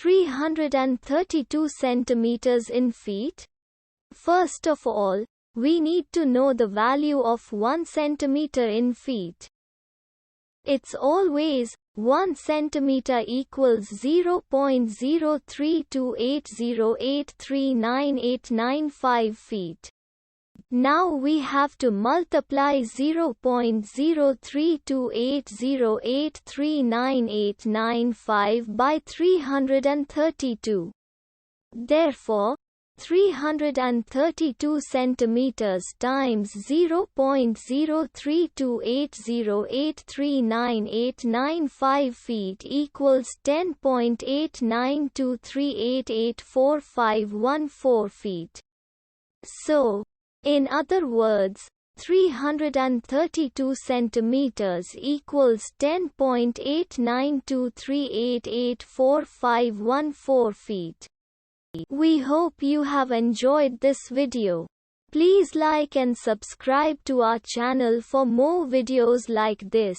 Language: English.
332 centimeters in feet? First of all, we need to know the value of 1 centimeter in feet. It's always 1 centimeter equals 0.03280839895 feet. Now we have to multiply 0.03280839895 by 332. Therefore, 332 centimeters times 0.03280839895 feet equals 10.8923884514 feet. So, in other words, 332 centimeters equals 10.8923884514 feet. We hope you have enjoyed this video. Please like and subscribe to our channel for more videos like this.